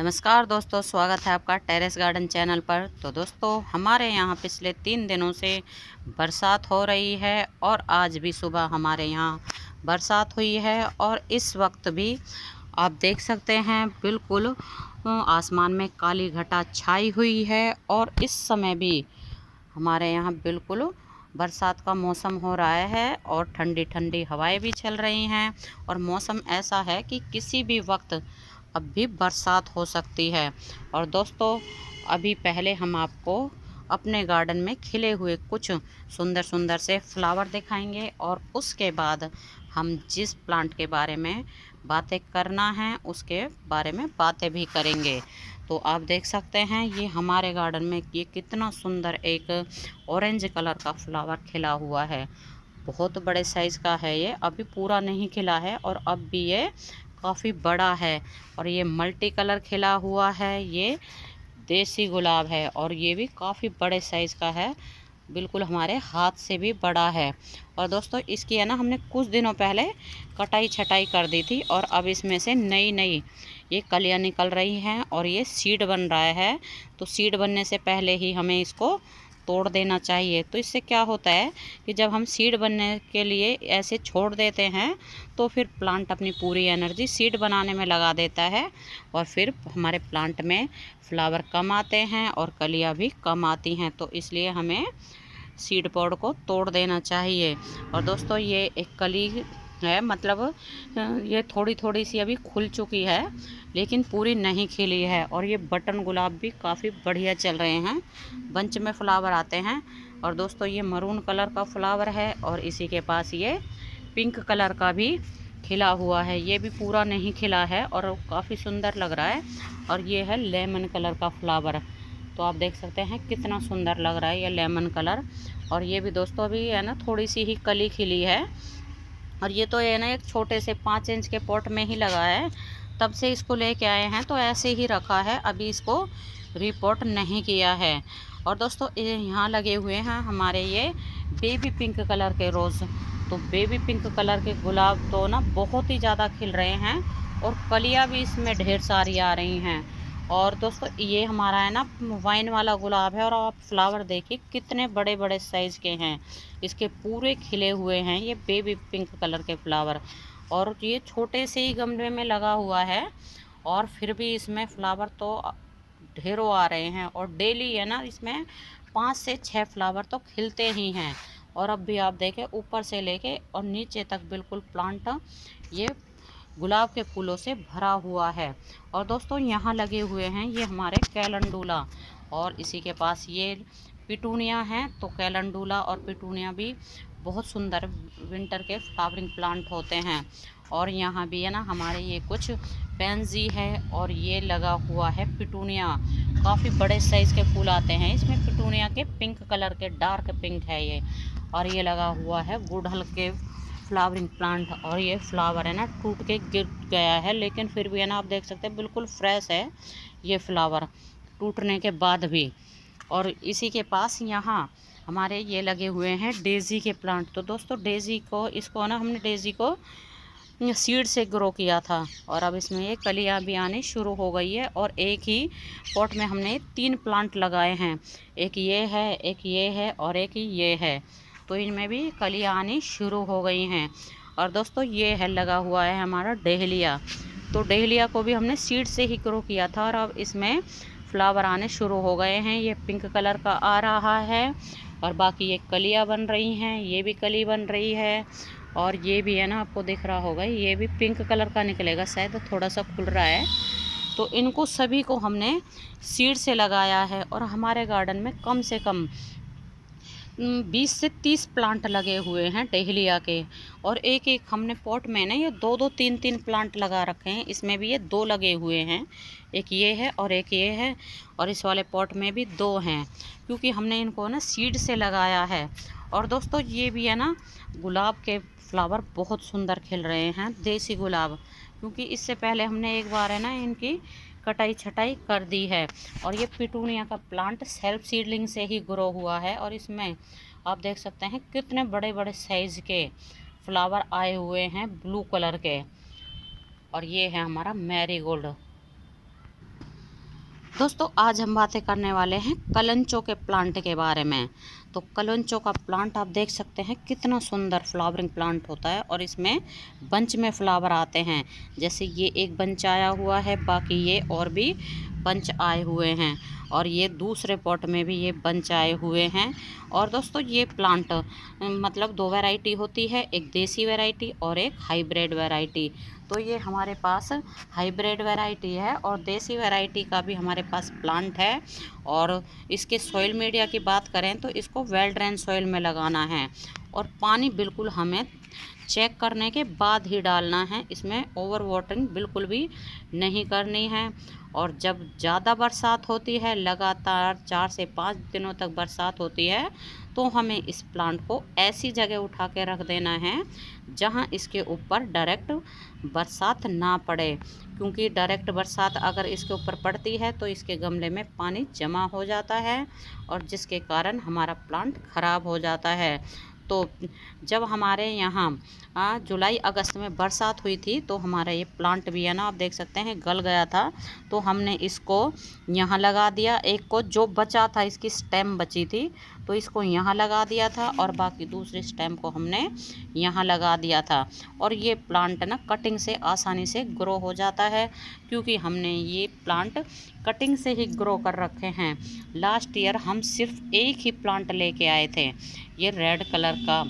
नमस्कार दोस्तों, स्वागत है आपका टेरेस गार्डन चैनल पर। तो दोस्तों, हमारे यहाँ पिछले 3 दिनों से बरसात हो रही है और आज भी सुबह हमारे यहाँ बरसात हुई है। और इस वक्त भी आप देख सकते हैं बिल्कुल आसमान में काली घटा छाई हुई है और इस समय भी हमारे यहाँ बिल्कुल बरसात का मौसम हो रहा है और ठंडी ठंडी हवाएं भी चल रही हैं। और मौसम ऐसा है कि किसी भी वक्त अब भी बरसात हो सकती है। और दोस्तों, अभी पहले हम आपको अपने गार्डन में खिले हुए कुछ सुंदर सुंदर से फ्लावर दिखाएंगे और उसके बाद हम जिस प्लांट के बारे में बातें करना है उसके बारे में बातें भी करेंगे। तो आप देख सकते हैं ये हमारे गार्डन में ये कितना सुंदर एक ऑरेंज कलर का फ्लावर खिला हुआ है। बहुत बड़े साइज़ का है ये, अभी पूरा नहीं खिला है और अब भी ये काफ़ी बड़ा है। और ये मल्टी कलर खिला हुआ है, ये देसी गुलाब है और ये भी काफ़ी बड़े साइज़ का है, बिल्कुल हमारे हाथ से भी बड़ा है। और दोस्तों, इसकी है ना हमने कुछ दिनों पहले कटाई छटाई कर दी थी और अब इसमें से नई नई ये कलियाँ निकल रही हैं और ये सीड बन रहा है। तो सीड बनने से पहले ही हमें इसको तोड़ देना चाहिए। तो इससे क्या होता है कि जब हम सीड बनने के लिए ऐसे छोड़ देते हैं तो फिर प्लांट अपनी पूरी एनर्जी सीड बनाने में लगा देता है और फिर हमारे प्लांट में फ्लावर कम आते हैं और कलियाँ भी कम आती हैं। तो इसलिए हमें सीड पॉड को तोड़ देना चाहिए। और दोस्तों, ये एक कली है, मतलब ये थोड़ी थोड़ी सी अभी खुल चुकी है लेकिन पूरी नहीं खिली है। और ये बटन गुलाब भी काफ़ी बढ़िया चल रहे हैं, बंच में फ्लावर आते हैं। और दोस्तों, ये मरून कलर का फ्लावर है और इसी के पास ये पिंक कलर का भी खिला हुआ है, ये भी पूरा नहीं खिला है और काफ़ी सुंदर लग रहा है। और ये है लेमन कलर का फ्लावर, तो आप देख सकते हैं कितना सुंदर लग रहा है ये लेमन कलर। और ये भी दोस्तों अभी है ना थोड़ी सी ही कली खिली है और ये तो है ना एक छोटे से 5 इंच के पॉट में ही लगा है, तब से इसको लेके आए हैं तो ऐसे ही रखा है, अभी इसको रिपोर्ट नहीं किया है। और दोस्तों, यहाँ लगे हुए हैं हमारे ये बेबी पिंक कलर के रोज़। तो बेबी पिंक कलर के गुलाब तो ना बहुत ही ज़्यादा खिल रहे हैं और कलियाँ भी इसमें ढेर सारी आ रही हैं। और दोस्तों, ये हमारा है ना वाइन वाला गुलाब है और आप फ्लावर देखिए कितने बड़े बड़े साइज़ के हैं, इसके पूरे खिले हुए हैं ये बेबी पिंक कलर के फ्लावर। और ये छोटे से ही गमले में लगा हुआ है और फिर भी इसमें फ्लावर तो ढेरों आ रहे हैं और डेली है ना इसमें 5 से 6 फ्लावर तो खिलते ही हैं। और अब भी आप देखें ऊपर से लेके और नीचे तक बिल्कुल प्लांट ये गुलाब के फूलों से भरा हुआ है। और दोस्तों, यहाँ लगे हुए हैं ये हमारे कैलेंडुला और इसी के पास ये पिटूनिया हैं। तो कैलेंडुला और पिटूनिया भी बहुत सुंदर विंटर के फ्लावरिंग प्लांट होते हैं। और यहाँ भी है ना हमारे ये कुछ पेंजी है और ये लगा हुआ है पिटूनिया, काफ़ी बड़े साइज़ के फूल आते हैं इसमें पिटूनिया के, पिंक कलर के, डार्क पिंक है ये। और ये लगा हुआ है गुड़हल के फ्लावरिंग प्लांट और ये फ्लावर है ना टूट के गिर गया है लेकिन फिर भी है ना आप देख सकते हैं बिल्कुल फ्रेश है ये फ्लावर टूटने के बाद भी। और इसी के पास यहाँ हमारे ये लगे हुए हैं डेज़ी के प्लांट। तो दोस्तों, डेज़ी को इसको ना हमने डेज़ी को सीड से ग्रो किया था और अब इसमें ये कलियाँ भी आनी शुरू हो गई है। और एक ही पॉट में हमने 3 प्लांट लगाए हैं, एक ये है, एक ये है और एक ये है। तो इनमें भी कलियाँ आनी शुरू हो गई हैं। और दोस्तों, ये है लगा हुआ है हमारा डहेलिया। तो डहेलिया को भी हमने सीड से ही ग्रो किया था और अब इसमें फ्लावर आने शुरू हो गए हैं, ये पिंक कलर का आ रहा है और बाकी ये कलियाँ बन रही हैं, ये भी कली बन रही है। और ये भी है ना आपको दिख रहा होगा, ये भी पिंक कलर का निकलेगा, शायद थोड़ा सा खुल रहा है। तो इनको सभी को हमने सीड से लगाया है और हमारे गार्डन में कम से कम 20 से 30 प्लांट लगे हुए हैं डहेलिया के। और एक एक हमने पॉट में ना ये 2-2 3-3 प्लांट लगा रखे हैं, इसमें भी ये 2 लगे हुए हैं, एक ये है और एक ये है और इस वाले पॉट में भी 2 हैं क्योंकि हमने इनको ना सीड से लगाया है। और दोस्तों, ये भी है ना गुलाब के फ्लावर बहुत सुंदर खिल रहे हैं, देसी गुलाब, क्योंकि इससे पहले हमने एक बार है ना इनकी कटाई छटाई कर दी है। और ये पिटूनिया का प्लांट सेल्फ सीडलिंग से ही ग्रो हुआ है और इसमें आप देख सकते हैं कितने बड़े बड़े साइज़ के फ्लावर आए हुए हैं ब्लू कलर के। और ये है हमारा मैरीगोल्ड। दोस्तों आज हम बातें करने वाले हैं कलंचो के प्लांट के बारे में। तो कलंचो का प्लांट आप देख सकते हैं कितना सुंदर फ्लावरिंग प्लांट होता है और इसमें बंच में फ्लावर आते हैं। जैसे ये एक बंच आया हुआ है, बाकी ये और भी बंच आए हुए हैं और ये दूसरे पॉट में भी ये बंच आए हुए हैं। और दोस्तों ये प्लांट मतलब दो वैरायटी होती है, एक देसी वैरायटी और एक हाइब्रिड वैरायटी। तो ये हमारे पास हाइब्रिड वैरायटी है और देसी वैरायटी का भी हमारे पास प्लांट है। और इसके सॉइल मीडिया की बात करें तो इसको वेल ड्रेन सॉइल में लगाना है और पानी बिल्कुल हमें चेक करने के बाद ही डालना है। इसमें ओवर वाटरिंग बिल्कुल भी नहीं करनी है। और जब ज़्यादा बरसात होती है, लगातार 4 से 5 दिनों तक बरसात होती है, तो हमें इस प्लांट को ऐसी जगह उठा के रख देना है जहां इसके ऊपर डायरेक्ट बरसात ना पड़े। क्योंकि डायरेक्ट बरसात अगर इसके ऊपर पड़ती है तो इसके गमले में पानी जमा हो जाता है और जिसके कारण हमारा प्लांट ख़राब हो जाता है। तो जब हमारे यहाँ जुलाई अगस्त में बरसात हुई थी तो हमारा ये प्लांट भी है ना, आप देख सकते हैं गल गया था। तो हमने इसको यहाँ लगा दिया, एक को जो बचा था इसकी स्टेम बची थी तो इसको यहाँ लगा दिया था और बाकी दूसरे स्टेम को हमने यहाँ लगा दिया था। और ये प्लांट ना कटिंग से आसानी से ग्रो हो जाता है क्योंकि हमने ये प्लांट कटिंग से ही ग्रो कर रखे हैं। लास्ट ईयर हम सिर्फ एक ही प्लांट लेके आए थे, ये रेड कलर का।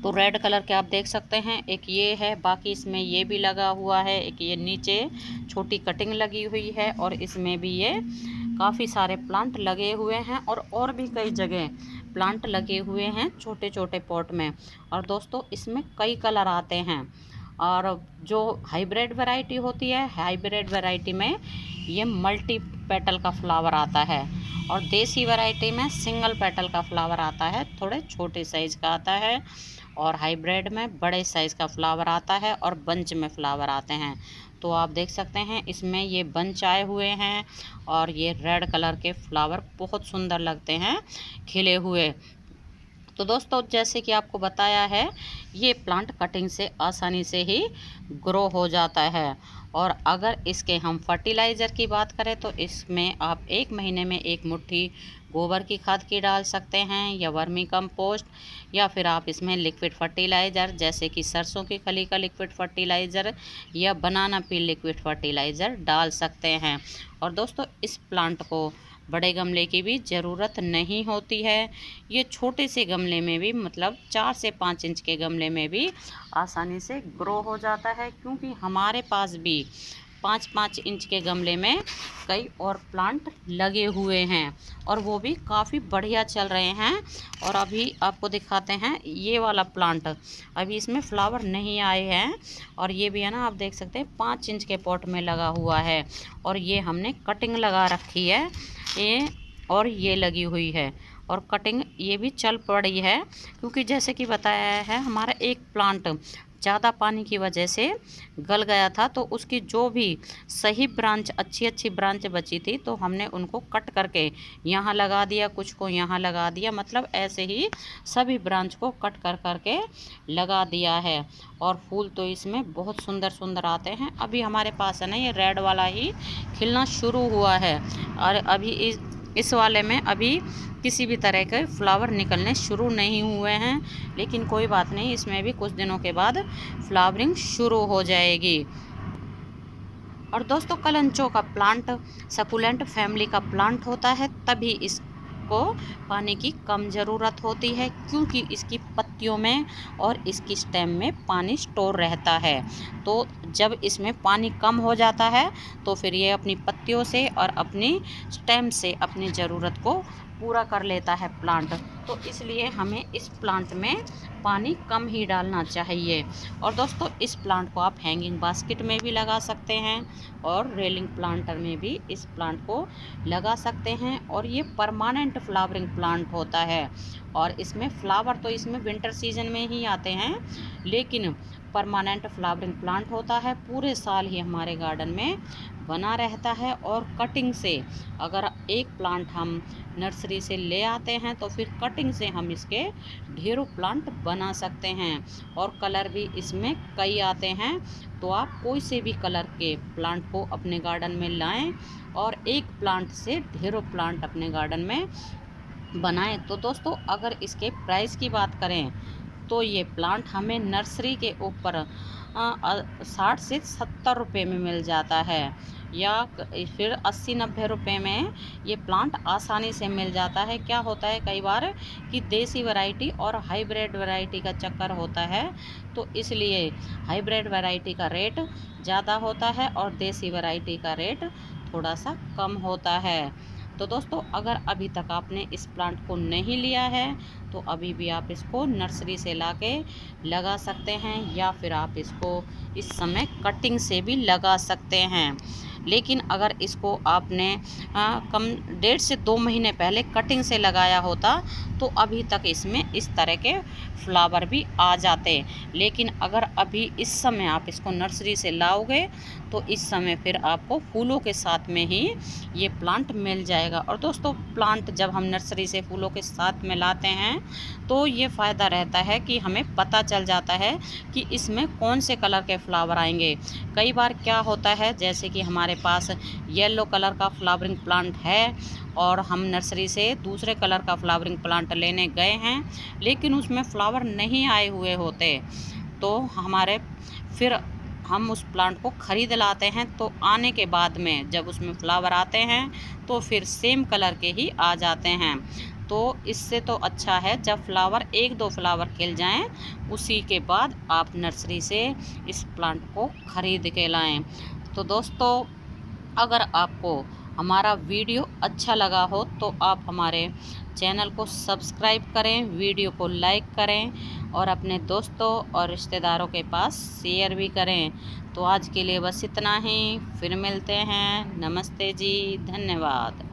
तो रेड कलर के आप देख सकते हैं, एक ये है, बाकी इसमें ये भी लगा हुआ है, एक ये नीचे छोटी कटिंग लगी हुई है और इसमें भी ये काफ़ी सारे प्लांट लगे हुए हैं और भी कई जगह प्लांट लगे हुए हैं छोटे छोटे पॉट में। और दोस्तों इसमें कई कलर आते हैं। और जो हाइब्रिड वैरायटी होती है, हाइब्रिड वैरायटी में ये मल्टी पेटल का फ्लावर आता है और देसी वैरायटी में सिंगल पेटल का फ्लावर आता है, थोड़े छोटे साइज़ का आता है। और हाइब्रिड में बड़े साइज़ का फ्लावर आता है और बंच में फ्लावर आते हैं। तो आप देख सकते हैं इसमें ये बंच आए हुए हैं और ये रेड कलर के फ्लावर बहुत सुंदर लगते हैं खिले हुए। तो दोस्तों जैसे कि आपको बताया है, ये प्लांट कटिंग से आसानी से ही ग्रो हो जाता है। और अगर इसके हम फर्टिलाइज़र की बात करें तो इसमें आप 1 महीने में 1 मुट्ठी गोबर की खाद की डाल सकते हैं या वर्मी कंपोस्ट, या फिर आप इसमें लिक्विड फर्टिलाइज़र जैसे कि सरसों की खली का लिक्विड फर्टिलाइज़र या बनाना पील लिक्विड फर्टिलाइज़र डाल सकते हैं। और दोस्तों इस प्लांट को बड़े गमले की भी ज़रूरत नहीं होती है, ये छोटे से गमले में भी मतलब 4 से 5 इंच के गमले में भी आसानी से ग्रो हो जाता है। क्योंकि हमारे पास भी 5-5 इंच के गमले में कई और प्लांट लगे हुए हैं और वो भी काफ़ी बढ़िया चल रहे हैं। और अभी आपको दिखाते हैं ये वाला प्लांट, अभी इसमें फ्लावर नहीं आए हैं और ये भी है ना, आप देख सकते हैं 5 इंच के पॉट में लगा हुआ है और ये हमने कटिंग लगा रखी है ये, और ये लगी हुई है और कटिंग ये भी चल पड़ी है। क्योंकि जैसे कि बताया है हमारा एक प्लांट ज़्यादा पानी की वजह से गल गया था, तो उसकी जो भी सही ब्रांच अच्छी ब्रांच बची थी तो हमने उनको कट करके यहाँ लगा दिया, कुछ को यहाँ लगा दिया, मतलब ऐसे ही सभी ब्रांच को कट कर करके लगा दिया है। और फूल तो इसमें बहुत सुंदर सुंदर आते हैं। अभी हमारे पास है ना ये रेड वाला ही खिलना शुरू हुआ है और अभी इस वाले में अभी किसी भी तरह के फ्लावर निकलने शुरू नहीं हुए हैं, लेकिन कोई बात नहीं, इसमें भी कुछ दिनों के बाद फ्लावरिंग शुरू हो जाएगी। और दोस्तों कलंचो का प्लांट सकुलेंट फैमिली का प्लांट होता है, तभी इसको पानी की कम ज़रूरत होती है क्योंकि इसकी पत्तियों में और इसकी स्टेम में पानी स्टोर रहता है। तो जब इसमें पानी कम हो जाता है तो फिर ये अपनी पत्तियों से और अपनी स्टेम से अपनी ज़रूरत को पूरा कर लेता है प्लांट। तो इसलिए हमें इस प्लांट में पानी कम ही डालना चाहिए। और दोस्तों इस प्लांट को आप हैंगिंग बास्केट में भी लगा सकते हैं और रेलिंग प्लांटर में भी इस प्लांट को लगा सकते हैं और ये परमानेंट फ्लावरिंग प्लांट होता है। और इसमें फ्लावर तो इसमें विंटर सीजन में ही आते हैं, लेकिन परमानेंट फ्लावरिंग प्लांट होता है, पूरे साल ही हमारे गार्डन में बना रहता है। और कटिंग से अगर एक प्लांट हम नर्सरी से ले आते हैं तो फिर कटिंग से हम इसके ढेरों प्लांट बना सकते हैं। और कलर भी इसमें कई आते हैं, तो आप कोई से भी कलर के प्लांट को अपने गार्डन में लाएं और एक प्लांट से ढेरों प्लांट अपने गार्डन में बनाएं। तो दोस्तों अगर इसके प्राइस की बात करें तो ये प्लांट हमें नर्सरी के ऊपर 60 से 70 रुपये में मिल जाता है, या फिर 80-90 रुपये में ये प्लांट आसानी से मिल जाता है। क्या होता है कई बार कि देसी वैरायटी और हाइब्रिड वैरायटी का चक्कर होता है, तो इसलिए हाइब्रिड वैरायटी का रेट ज़्यादा होता है और देसी वैरायटी का रेट थोड़ा सा कम होता है। तो दोस्तों अगर अभी तक आपने इस प्लांट को नहीं लिया है तो अभी भी आप इसको नर्सरी से लाके लगा सकते हैं, या फिर आप इसको इस समय कटिंग से भी लगा सकते हैं। लेकिन अगर इसको आपने कम 1.5 से 2 महीने पहले कटिंग से लगाया होता तो अभी तक इसमें इस तरह के फ्लावर भी आ जाते। लेकिन अगर अभी इस समय आप इसको नर्सरी से लाओगे तो इस समय फिर आपको फूलों के साथ में ही ये प्लांट मिल जाएगा। और दोस्तों प्लांट जब हम नर्सरी से फूलों के साथ में लाते हैं तो ये फ़ायदा रहता है कि हमें पता चल जाता है कि इसमें कौन से कलर के फ्लावर आएंगे। कई बार क्या होता है, जैसे कि हमारे पास येलो कलर का फ्लावरिंग प्लांट है और हम नर्सरी से दूसरे कलर का फ्लावरिंग प्लांट लेने गए हैं, लेकिन उसमें फ्लावर नहीं आए हुए होते, तो फिर हम उस प्लांट को ख़रीद लाते हैं। तो आने के बाद में जब उसमें फ्लावर आते हैं तो फिर सेम कलर के ही आ जाते हैं। तो इससे तो अच्छा है जब फ्लावर 1-2 फ्लावर खिल जाएं उसी के बाद आप नर्सरी से इस प्लांट को ख़रीद के लाएं। तो दोस्तों अगर आपको हमारा वीडियो अच्छा लगा हो तो आप हमारे चैनल को सब्सक्राइब करें, वीडियो को लाइक करें और अपने दोस्तों और रिश्तेदारों के पास शेयर भी करें। तो आज के लिए बस इतना ही, फिर मिलते हैं। नमस्ते जी, धन्यवाद।